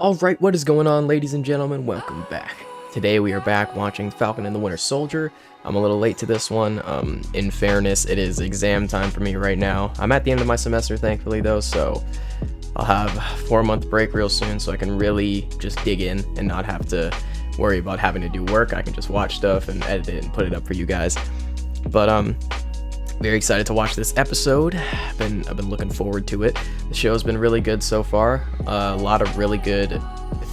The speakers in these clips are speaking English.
Alright, what is going on, ladies and gentlemen? Welcome back. Today we are back watching Falcon and the Winter Soldier. I'm a little late to this one. In fairness, it is exam time for me right now. I'm at the end of my semester, thankfully, though, so I'll have a 4-month break real soon, so I can really just dig in and not have to worry about having to do work. I can just watch stuff and edit it and put it up for you guys. But, very excited to watch this episode. I've been looking forward to it. The show's been really good so far. A lot of really good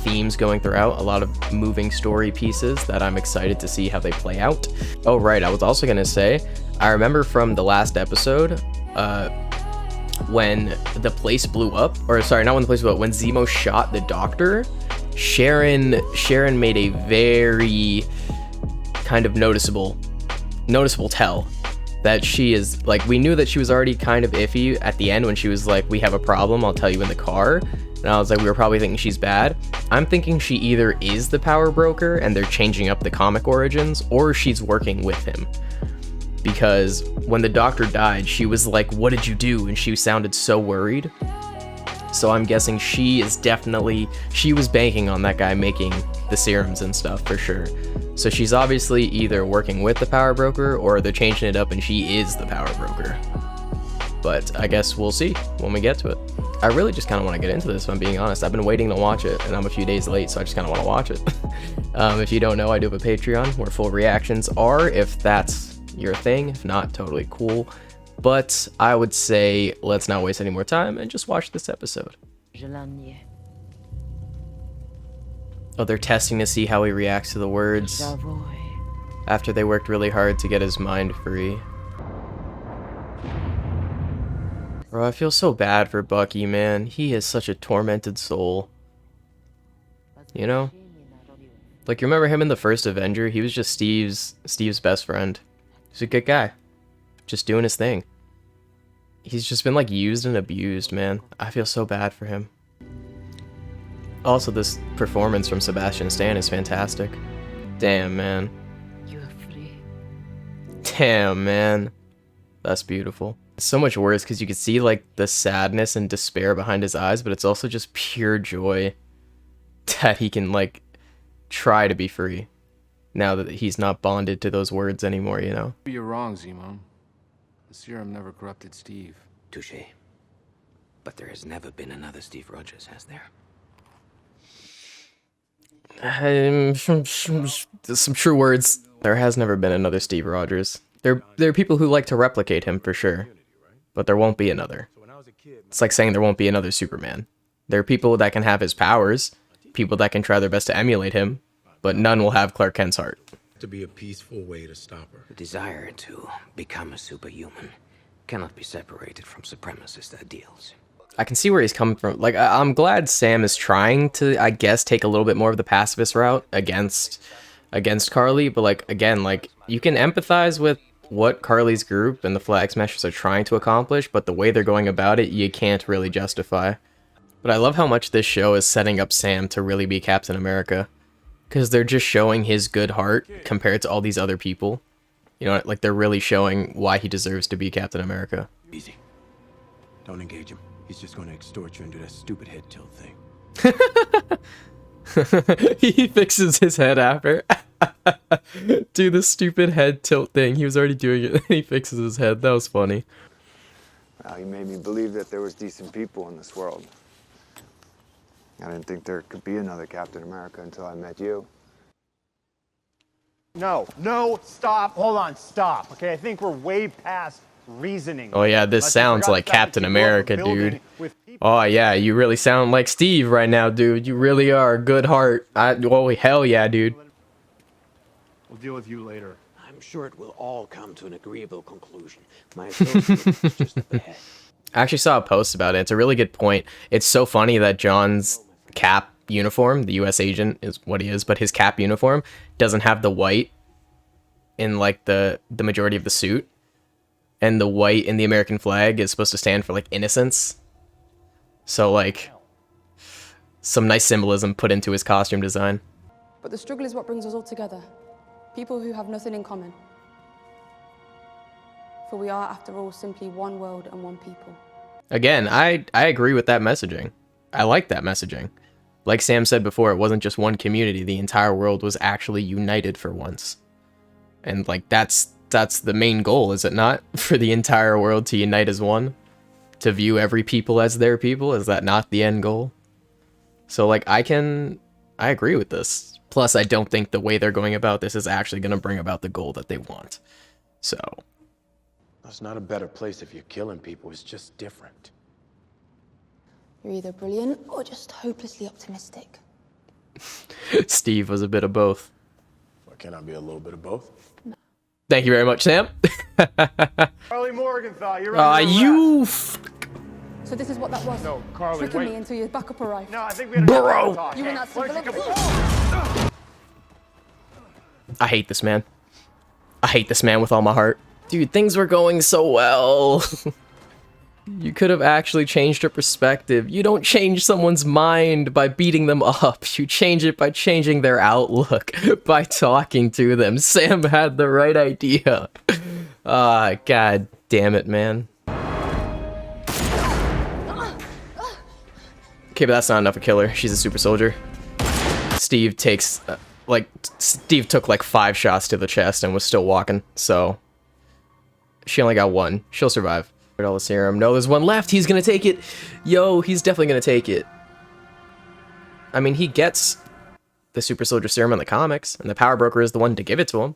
themes going throughout. A lot of moving story pieces that I'm excited to see how they play out. Oh right, I was also gonna say, I remember from the last episode, when the place blew up, or sorry, not when the place blew up, when Zemo shot the doctor, Sharon made a very kind of noticeable tell that she is, like, we knew that she was already kind of iffy at the end when she was like, we have a problem, I'll tell you in the car. And I was like, we were probably thinking she's bad. I'm thinking she either is the power broker and they're changing up the comic origins, or she's working with him. Because when the doctor died, she was like, what did you do? And she sounded so worried. So I'm guessing she was banking on that guy making the serums and stuff for sure. So she's obviously either working with the power broker or they're changing it up and she is the power broker. But I guess we'll see when we get to it. I really just kind of want to get into this, if I'm being honest. I've been waiting to watch it and I'm a few days late, so I just kind of want to watch it. If you don't know, I do have a Patreon where full reactions are, if that's your thing. If not, totally cool. But I would say let's not waste any more time and just watch this episode. Oh, they're testing to see how he reacts to the words after they worked really hard to get his mind free. Bro, I feel so bad for Bucky, man. He is such a tormented soul. You know? Like, you remember him in the first Avenger? He was just Steve's best friend. He's a good guy. Just doing his thing. He's just been, like, used and abused, man. I feel so bad for him. Also, this performance from Sebastian Stan is fantastic. Damn, man. You are free. Damn, man. That's beautiful. It's so much worse because you can see, like, the sadness and despair behind his eyes, but it's also just pure joy that he can, like, try to be free now that he's not bonded to those words anymore, you know? You're wrong, Zemo. The serum never corrupted Steve. Touché. But there has never been another Steve Rogers, has there? Some true words. There has never been another Steve Rogers. There are people who like to replicate him for sure, but there won't be another. It's like saying there won't be another Superman. There are people that can have his powers, people that can try their best to emulate him, but none will have Clark Kent's heart. To be a peaceful way to stop her. The desire to become a superhuman cannot be separated from supremacist ideals. I can see where he's coming from. Like, I'm glad Sam is trying to, I guess, take a little bit more of the pacifist route against Carly, but, like, again, like, you can empathize with what Carly's group and the Flag Smashers are trying to accomplish, but the way they're going about it, you can't really justify. But I love how much this show is setting up Sam to really be Captain America, because they're just showing his good heart compared to all these other people. You know, like, they're really showing why he deserves to be Captain America. Easy. Don't engage him. He's just going to extort you and do that stupid head tilt thing. He fixes his head after. Do the stupid head tilt thing. He was already doing it, and he fixes his head. That was funny. Well, you made me believe that there was decent people in this world. I didn't think there could be another Captain America until I met you. No, stop. Hold on, stop. Okay, I think we're way past reasoning. Oh yeah, this sounds like Captain America, dude. Oh yeah, you really sound like Steve right now, dude. You really are. Good heart. Oh, hell yeah, dude. We'll deal with you later. I'm sure it will all come to an agreeable conclusion. My associate is just up ahead. I actually saw a post about it. It's a really good point. It's so funny that John's Cap uniform, the US agent is what he is, but his Cap uniform doesn't have the white in, like, the majority of the suit. And the white in the American flag is supposed to stand for, like, innocence. So, like, some nice symbolism put into his costume design. But the struggle is what brings us all together. People who have nothing in common. For we are, after all, simply one world and one people. Again, I agree with that messaging. I like that messaging. Like Sam said before, it wasn't just one community. The entire world was actually united for once. And like that's the main goal, is it not? For the entire world to unite as one? To view every people as their people? Is that not the end goal? So like I agree with this. Plus I don't think the way they're going about this is actually going to bring about the goal that they want. So It's not a better place if you're killing people. It's just different. You're either brilliant or just hopelessly optimistic. Steve was a bit of both. Well, can I be a little bit of both? Thank you very much, Sam. Carly Morgenthau, you're under arrest. So this is what that was? No, Carly, Tricking wait. me until your backup arrived. No, I think we had Bro. a talk. You Hey, and that why don't you Symbolism. I hate this man. I hate this man with all my heart. Dude, things were going so well. You could have actually changed your perspective. You don't change someone's mind by beating them up. You change it by changing their outlook, by talking to them. Sam had the right idea. Ah, god damn it, man. Okay, but that's not enough to kill her. She's a super soldier. Steve takes, Steve took like 5 shots to the chest and was still walking, so she only got 1. She'll survive. All the serum. No, there's 1 left. He's gonna take it. Yo, he's definitely gonna take it. I mean, he gets the super soldier serum in the comics, and the power broker is the one to give it to him.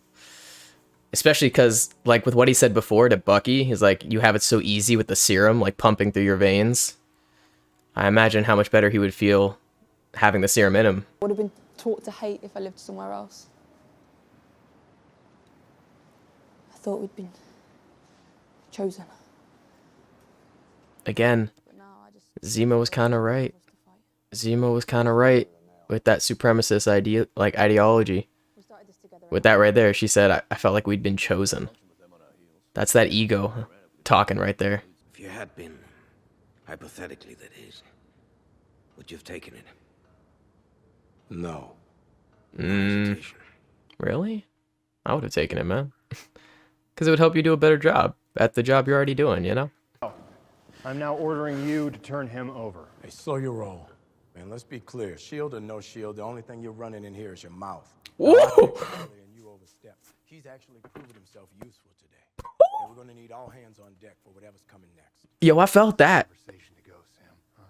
Especially because, like, with what he said before to Bucky, he's like, you have it so easy with the serum, like, pumping through your veins. I imagine how much better he would feel having the serum in him. I would have been taught to hate if I lived somewhere else. I thought we'd been chosen. Again, But now I just Zemo was kind of right. Zemo was kind of right with that supremacist ideology. we started this together. With that right there, she said, I felt like we'd been chosen. That's that ego talking right there. If you had been, hypothetically that is, would you have taken it? No. Hesitation. Really? I would have taken it, man. Because it would help you do a better job at the job you're already doing, you know? I'm now ordering you to turn him over. Hey, slow your roll. Man, let's be clear. Shield or no shield, the only thing you're running in here is your mouth. Woo! And you overstepped. He's actually proven himself useful today. And we're gonna need all hands on deck for whatever's coming next. Yo, I felt that.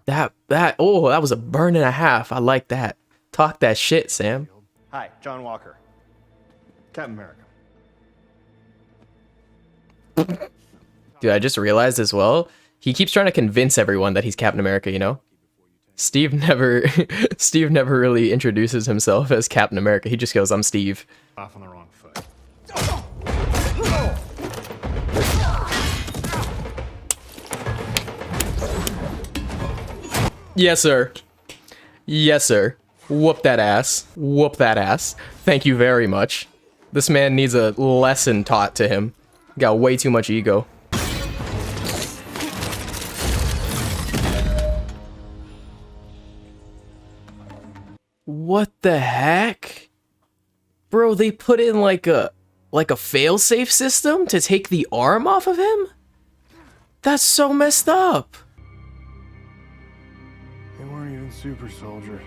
That was a burn and a half. I like that. Talk that shit, Sam. Hi, John Walker. Captain America. Dude, I just realized as well, he keeps trying to convince everyone that he's Captain America, you know? Steve never really introduces himself as Captain America. He just goes, I'm Steve. Off on the wrong foot. Yes, sir. Yes, sir. Whoop that ass. Whoop that ass. Thank you very much. This man needs a lesson taught to him. Got way too much ego. What the heck? Bro, they put in like a fail-safe system to take the arm off of him? That's so messed up. They weren't even super soldiers.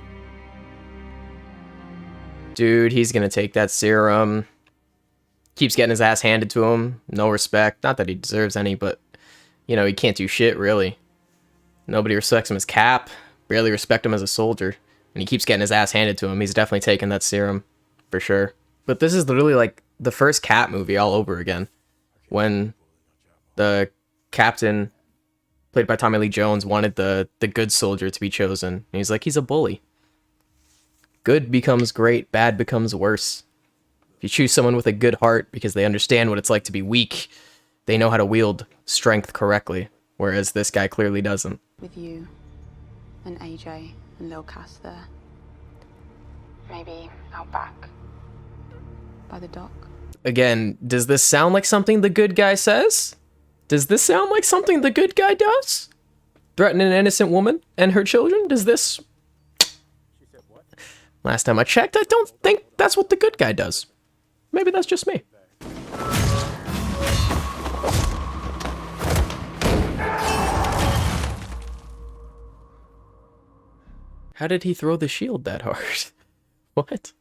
Dude, he's gonna take that serum. Keeps getting his ass handed to him. No respect. Not that he deserves any, but, you know, he can't do shit, really. Nobody respects him as Cap. Barely respect him as a soldier. And he keeps getting his ass handed to him. He's definitely taking that serum. For sure. But this is literally like the first Cap movie all over again. When the captain, played by Tommy Lee Jones, wanted the good soldier to be chosen. And he's like, he's a bully. Good becomes great, bad becomes worse. If you choose someone with a good heart because they understand what it's like to be weak, they know how to wield strength correctly, whereas this guy clearly doesn't. With you and AJ and Lil Cass there. Maybe out back by the dock. Again, does this sound like something the good guy says? Does this sound like something the good guy does? Threaten an innocent woman and her children? Does this... Last time I checked, I don't think that's what the good guy does. Maybe that's just me. How did he throw the shield that hard? What?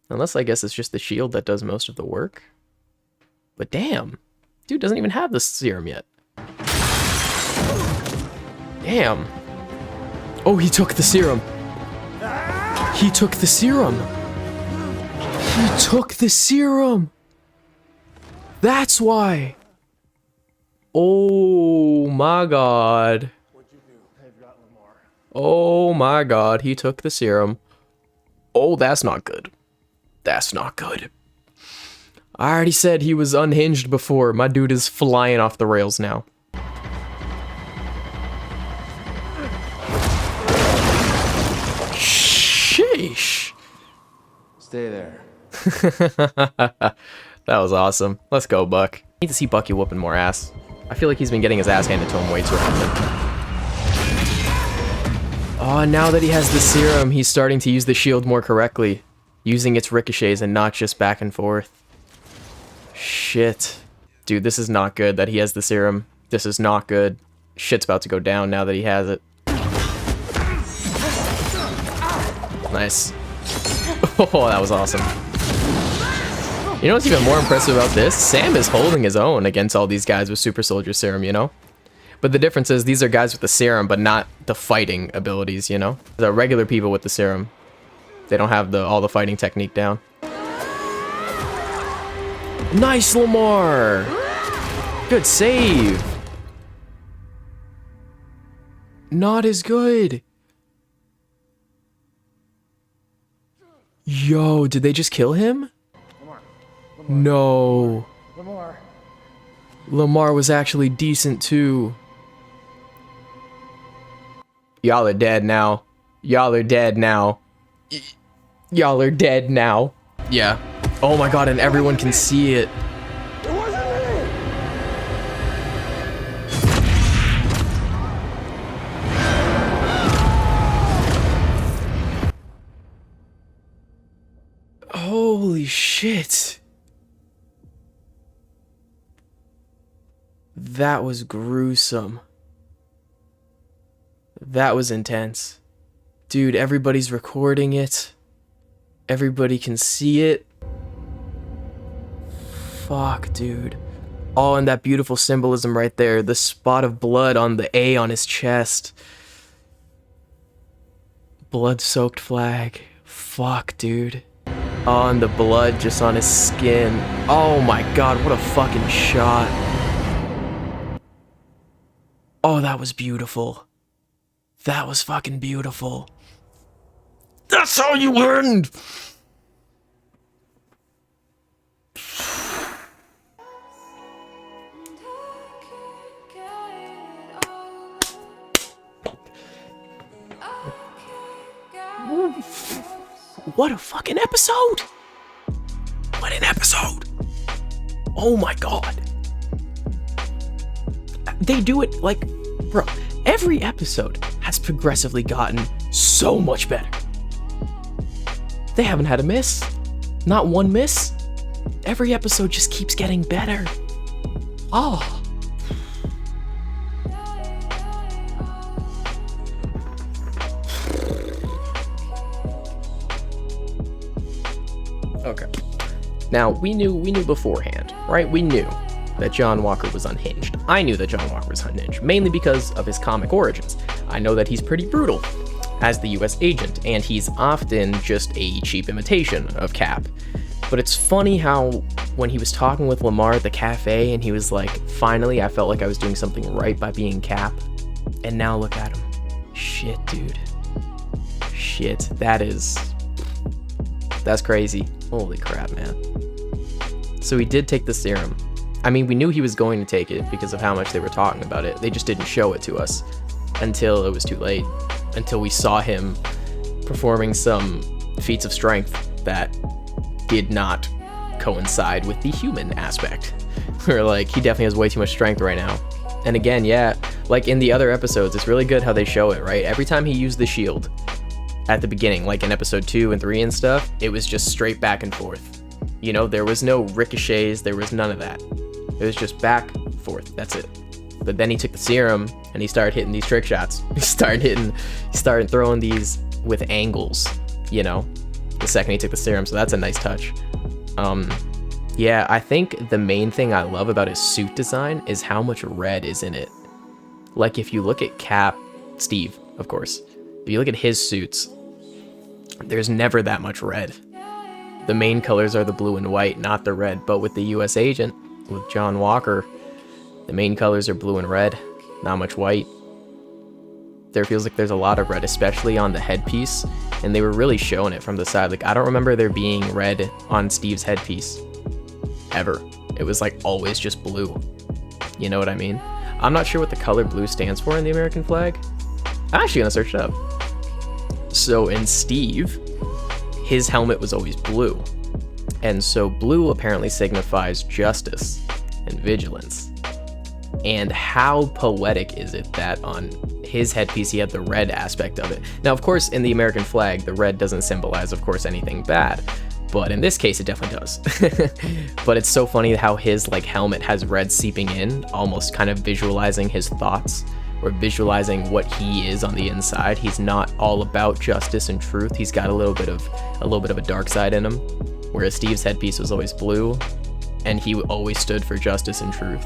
Unless I guess it's just the shield that does most of the work. But damn, dude doesn't even have the serum yet. Damn. Oh, he took the serum. He took the serum. He took the serum. That's why. Oh my god. Oh my god, he took the serum. Oh, that's not good. That's not good. I already said he was unhinged before. My dude is flying off the rails now. Sheesh. Stay there. That was awesome. Let's go, Buck. I need to see Bucky whooping more ass. I feel like he's been getting his ass handed to him way too often. Oh, now that he has the serum, he's starting to use the shield more correctly. Using its ricochets and not just back and forth. Shit. Dude, this is not good that he has the serum. This is not good. Shit's about to go down now that he has it. Nice. Oh, that was awesome. You know what's even more impressive about this? Sam is holding his own against all these guys with super soldier serum, you know? But the difference is these are guys with the serum, but not the fighting abilities, you know? The regular people with the serum, they don't have all the fighting technique down. Nice, Lamar! Good save! Not as good. Yo, did they just kill him? No. Lamar was actually decent too. Y'all are dead now. Y'all are dead now. Y'all are dead now. Yeah. Oh my god, and everyone can see it. It wasn't me! Holy shit. That was gruesome. That was intense. Dude, everybody's recording it. Everybody can see it. Fuck, dude. Oh, and that beautiful symbolism right there. The spot of blood on the A on his chest. Blood-soaked flag. Fuck, dude. Oh, and the blood just on his skin. Oh my god, what a fucking shot. Oh, that was beautiful. That was fucking beautiful. That's how you end! What a fucking episode! What an episode! Oh my god. They do it like, bro, every episode has progressively gotten so much better. They haven't had a miss. Not one miss. Every episode just keeps getting better. Oh. Okay. Now, we knew beforehand, right? We knew that John Walker was unhinged. I knew that John Walker was unhinged, mainly because of his comic origins. I know that he's pretty brutal as the US agent, and he's often just a cheap imitation of Cap. But it's funny how when he was talking with Lamar at the cafe and he was like, finally I felt like I was doing something right by being Cap. And now look at him. Shit, dude. Shit, that's crazy. Holy crap, man. So he did take the serum. I mean, we knew he was going to take it because of how much they were talking about it. They just didn't show it to us until it was too late. Until we saw him performing some feats of strength that did not coincide with the human aspect. We're like, he definitely has way too much strength right now. And again, yeah, like in the other episodes, it's really good how they show it, right? Every time he used the shield at the beginning, like in episode 2 and 3 and stuff, it was just straight back and forth. You know, there was no ricochets, there was none of that. It was just back, forth, that's it. But then he took the serum and he started hitting these trick shots. He started throwing these with angles, you know, the second he took the serum. So that's a nice touch. Yeah, I think the main thing I love about his suit design is how much red is in it. Like, if you look at Cap, Steve, of course, if you look at his suits, there's never that much red. The main colors are the blue and white, not the red. But with the US agent, with John Walker, the main colors are blue and red, not much white. There feels like there's a lot of red, especially on the headpiece, and they were really showing it from the side. Like, I don't remember there being red on Steve's headpiece, ever. It was like always just blue. You know what I mean? I'm not sure what the color blue stands for in the American flag. I'm actually gonna search it up. So in Steve, his helmet was always blue. And so blue apparently signifies justice and vigilance. And how poetic is it that on his headpiece he had the red aspect of it? Now, of course, in the American flag, the red doesn't symbolize, of course, anything bad. But in this case, it definitely does. But it's so funny how his like helmet has red seeping in, almost kind of visualizing his thoughts or visualizing what he is on the inside. He's not all about justice and truth. He's got a little bit of a dark side in him. Whereas Steve's headpiece was always blue, and he always stood for justice and truth.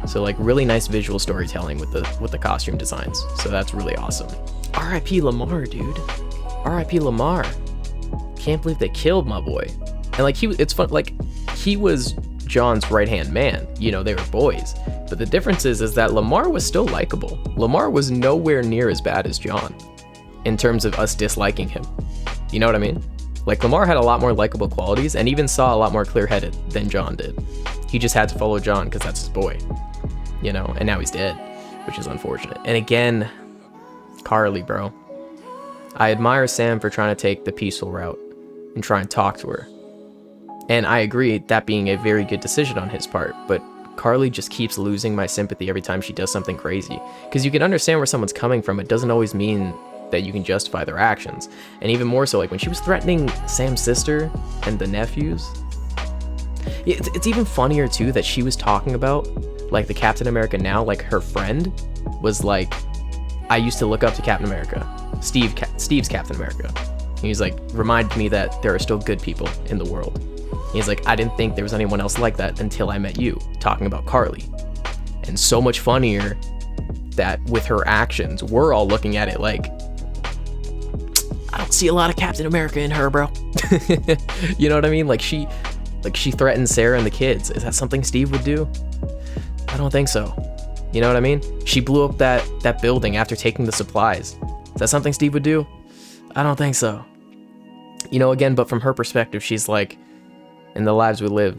So like really nice visual storytelling with the costume designs. So that's really awesome. R.I.P. Lamar, dude. R.I.P. Lamar. Can't believe they killed my boy. And like it's fun, like he was John's right-hand man. You know, they were boys. But the difference is that Lamar was still likable. Lamar was nowhere near as bad as John in terms of us disliking him. You know what I mean? Like Lamar had a lot more likable qualities and even saw a lot more clear-headed than John did. He just had to follow John because that's his boy. You know, and now he's dead, which is unfortunate. And again, Carly, bro. I admire Sam for trying to take the peaceful route and try and talk to her. And I agree, that being a very good decision on his part, but Carly just keeps losing my sympathy every time she does something crazy. Because you can understand where someone's coming from, it doesn't always mean that you can justify their actions. And even more so, like when she was threatening Sam's sister and the nephews. It's even funnier too that she was talking about, like the Captain America now, like her friend was like, I used to look up to Captain America, Steve's Captain America. And he's like, reminded me that there are still good people in the world. He's like, I didn't think there was anyone else like that until I met you, talking about Carly. And so much funnier that with her actions, we're all looking at it like, I don't see a lot of Captain America in her, bro. You know what I mean? Like she threatened Sarah and the kids. Is that something Steve would do? I don't think so. You know what I mean? She blew up that building after taking the supplies. Is that something Steve would do? I don't think so. You know, again, but from her perspective, she's like, in the lives we live,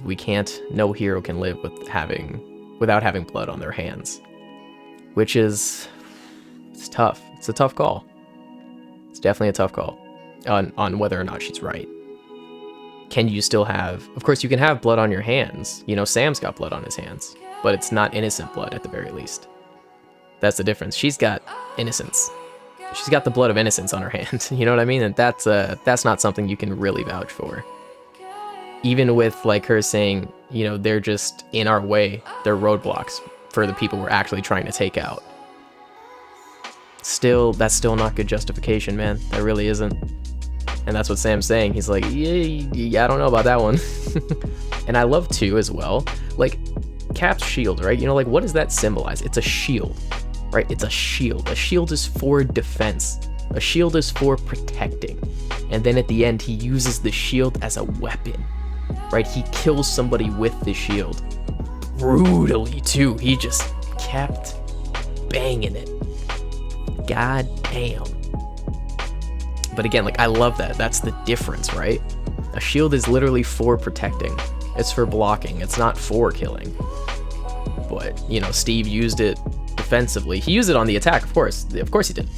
no hero can live without having blood on their hands. Which is, it's tough. It's a tough call. It's definitely a tough call on whether or not she's right. Can you still have, of course you can have blood on your hands. You know, Sam's got blood on his hands, but it's not innocent blood at the very least. That's the difference. She's got innocence. She's got the blood of innocence on her hand. You know what I mean? And that's not something you can really vouch for. Even with like her saying, you know, they're just in our way. They're roadblocks for the people we're actually trying to take out. That's still not good justification, man. That really isn't. And that's what Sam's saying. He's like, yeah, I don't know about that one. And I love too as well, like Cap's shield, right? You know, like what does that symbolize? It's a shield, right? It's a shield. A shield is for defense. A shield is for protecting. And then at the end, he uses the shield as a weapon, right? He kills somebody with the shield. Brutally too. He just kept banging it. God damn. But again, like I love that. That's the difference, right? A shield is literally for protecting. It's for blocking. It's not for killing. But, you know, Steve used it defensively. He used it on the attack, of course. Of course he did.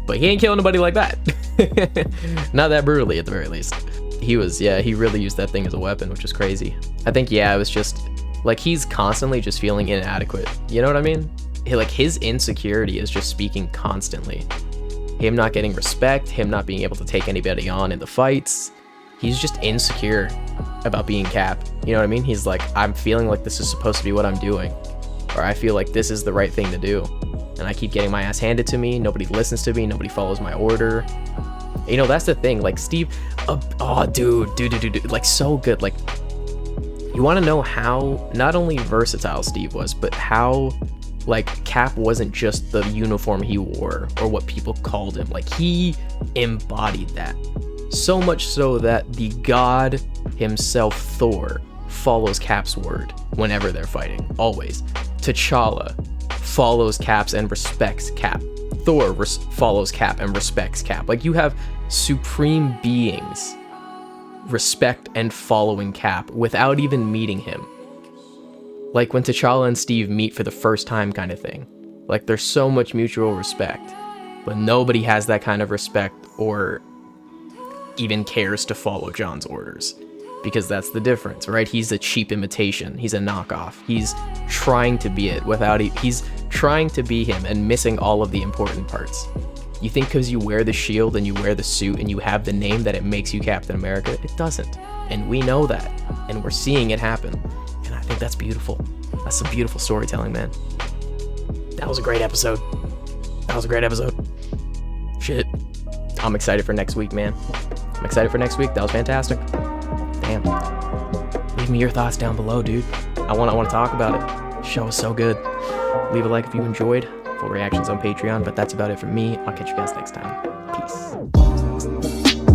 But he ain't killing nobody like that. Not that brutally, at the very least. He really used that thing as a weapon, which is crazy. I think, yeah, it was just, like, he's constantly just feeling inadequate. You know what I mean? Like, his insecurity is just speaking constantly. Him not getting respect, him not being able to take anybody on in the fights. He's just insecure about being Cap. You know what I mean? He's like, I'm feeling like this is supposed to be what I'm doing. or I feel like this is the right thing to do, and I keep getting my ass handed to me. Nobody listens to me. Nobody follows my order. You know, that's the thing. Like Steve, oh dude, like so good. Like, you want to know how not only versatile Steve was, but how like Cap wasn't just the uniform he wore or what people called him. Like, he embodied that. So much so that the god himself, Thor, follows Cap's word whenever they're fighting. Always. T'Challa follows Cap's and respects Cap. Thor follows Cap and respects Cap. Like, you have supreme beings respect and following Cap without even meeting him. Like when T'Challa and Steve meet for the first time kind of thing. Like, there's so much mutual respect, but nobody has that kind of respect or even cares to follow John's orders, because that's the difference, right? He's a cheap imitation. He's a knockoff. He's trying to be it without he's trying to be him and missing all of the important parts. You think because you wear the shield and you wear the suit and you have the name that it makes you Captain America? It doesn't. And we know that. And we're seeing it happen. And I think that's beautiful. That's some beautiful storytelling, man. That was a great episode. Shit. I'm excited for next week, man. I'm excited for next week. That was fantastic. Damn. Leave me your thoughts down below, dude. I want to talk about it. The show is so good. Leave a like if you enjoyed. Full reactions on Patreon, but that's about it for me. I'll catch you guys next time. Peace.